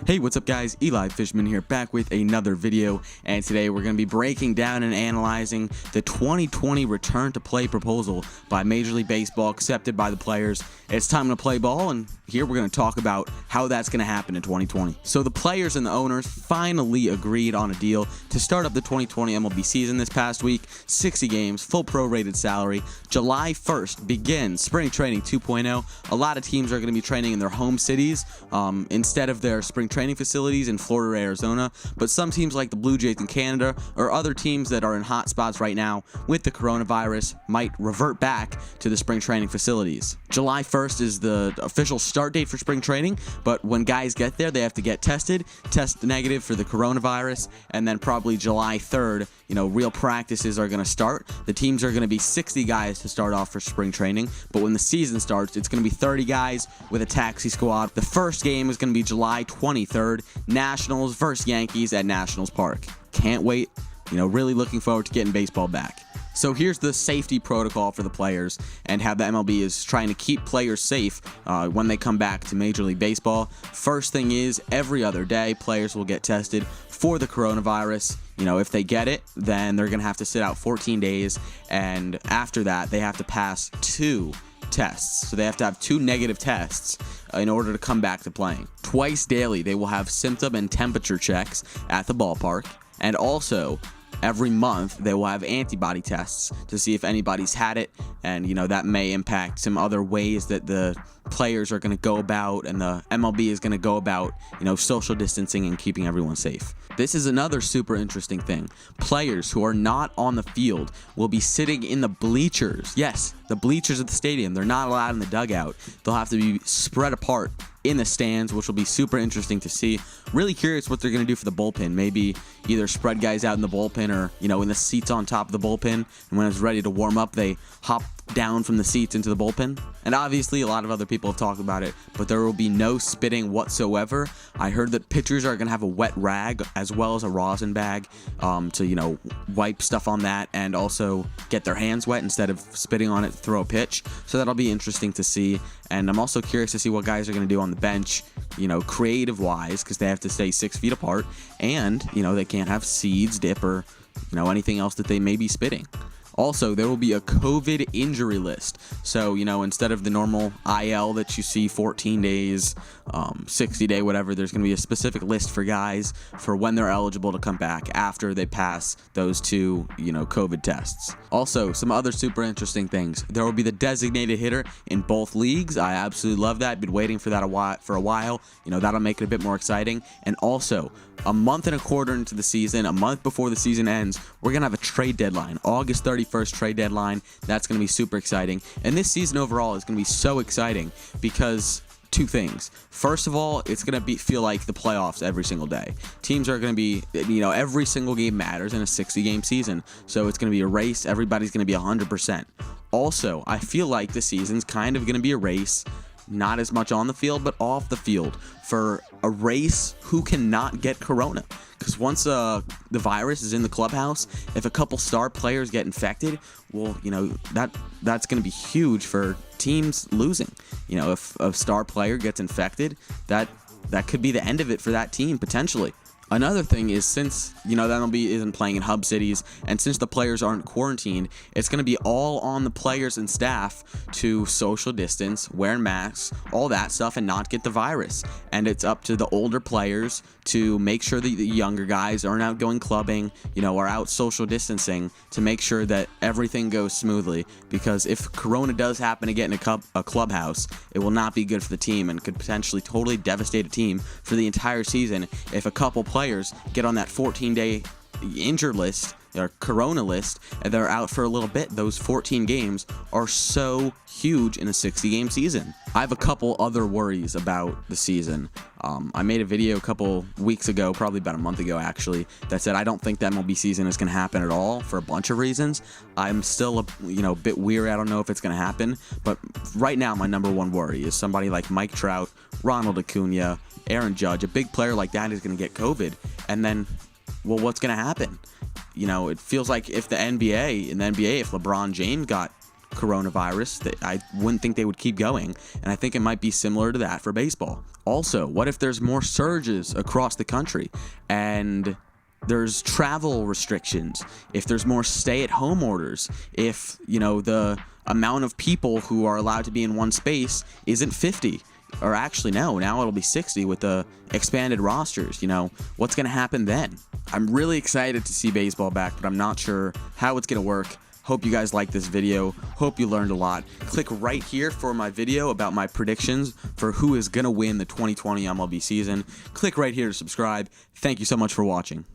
Hey, what's up guys? Fishman here, back with another video, and today we're going to be breaking down and analyzing the 2020 return to play proposal by Major League Baseball accepted by the players. It's time to play ball, and here we're going to talk about how that's going to happen in 2020. So the players and the owners finally agreed on a deal to start up the 2020 MLB season this past week. 60 games, full prorated salary. July 1st begins spring training 2.0. A lot of teams are going to be training in their home cities instead of their spring training facilities in Florida or Arizona, but some teams like the Blue Jays in Canada or other teams that are in hot spots right now with the coronavirus might revert back to the spring training facilities. July 1st is the official start date for spring training, but when guys get there, they have to get tested, test negative for the coronavirus, and then probably July 3rd, real practices are going to start. The teams are going to be 60 guys to start off for spring training, but when the season starts, it's going to be 30 guys with a taxi squad. The first game is going to be July 23rd, Nationals versus Yankees at Nationals Park. Can't wait. Really looking forward to getting baseball back. So here's the safety protocol for the players and how the MLB is trying to keep players safe when they come back to Major League Baseball. First thing is, every other day, players will get tested for the coronavirus. If they get it, then they're going to have to sit out 14 days, and after that, they have to pass 2 tests. So they have to have 2 negative tests in order to come back to playing. Twice daily, they will have symptom and temperature checks at the ballpark, and also every month they will have antibody tests to see if anybody's had it, and that may impact some other ways that the players are going to go about and the MLB is going to go about social distancing and keeping everyone safe. This is another super interesting thing. Players who are not on the field will be sitting in the bleachers. Yes, the bleachers at the stadium. They're not allowed in the dugout. They'll have to be spread apart in the stands, which will be super interesting to see. Really curious what they're going to do for the bullpen. Maybe either spread guys out in the bullpen or, in the seats on top of the bullpen. And when it's ready to warm up, they hop down from the seats into the bullpen. And obviously, a lot of other people have talked about it, but there will be no spitting whatsoever. I heard that pitchers are going to have a wet rag as well as a rosin bag to, wipe stuff on that and also get their hands wet instead of spitting on it to throw a pitch. So that'll be interesting to see. And I'm also curious to see what guys are going to do on the bench, creative-wise, because they have to stay 6 feet apart, and, they can't have seeds, dip, or, anything else that they may be spitting. Also, there will be a COVID injury list. So, instead of the normal IL that you see 14 days, 60 day, whatever, there's going to be a specific list for guys for when they're eligible to come back after they pass those 2, COVID tests. Also, some other super interesting things. There will be the designated hitter in both leagues. I absolutely love that. Been waiting for that for a while. That'll make it a bit more exciting. And also, a month and a quarter into the season, a month before the season ends, we're going to have a trade deadline. August 31st trade deadline. That's going to be super exciting. And this season overall is going to be so exciting because 2 things. First of all, it's going to feel like the playoffs every single day. Teams are going to be, every single game matters in a 60-game season. So it's going to be a race. Everybody's going to be 100%. Also, I feel like the season's kind of going to be a race, not as much on the field, but off the field, for a race who cannot get corona. Because once the virus is in the clubhouse, if a couple star players get infected, well, that's going to be huge for teams losing. If a star player gets infected, that could be the end of it for that team, potentially. Another thing is, since, the MLB isn't playing in hub cities, and since the players aren't quarantined, it's going to be all on the players and staff to social distance, wear masks, all that stuff, and not get the virus. And it's up to the older players to make sure that the younger guys aren't out going clubbing, are out social distancing to make sure that everything goes smoothly. Because if corona does happen again in a clubhouse, it will not be good for the team and could potentially totally devastate a team for the entire season if a couple players get on that 14-day injured list or corona list and they're out for a little bit. Those 14 games are so huge in a 60-game season. I have a couple other worries about the season. I made a video a couple weeks ago, probably about a month ago actually, that said I don't think the MLB season is going to happen at all for a bunch of reasons. I'm still a bit weary. I don't know if it's going to happen, but right now my number one worry is somebody like Mike Trout, Ronald Acuna, Aaron Judge, a big player like that is going to get COVID, and then, well, what's going to happen? It feels like if the NBA, if LeBron James got coronavirus, I wouldn't think they would keep going, and I think it might be similar to that for baseball. Also, what if there's more surges across the country and there's travel restrictions, if there's more stay-at-home orders, if, the amount of people who are allowed to be in one space isn't 50, or actually no, now it'll be 60 with the expanded rosters. What's going to happen then? I'm really excited to see baseball back, but I'm not sure how it's going to work. Hope you guys liked this video. Hope you learned a lot. Click right here for my video about my predictions for who is going to win the 2020 MLB season. Click right here to subscribe. Thank you so much for watching.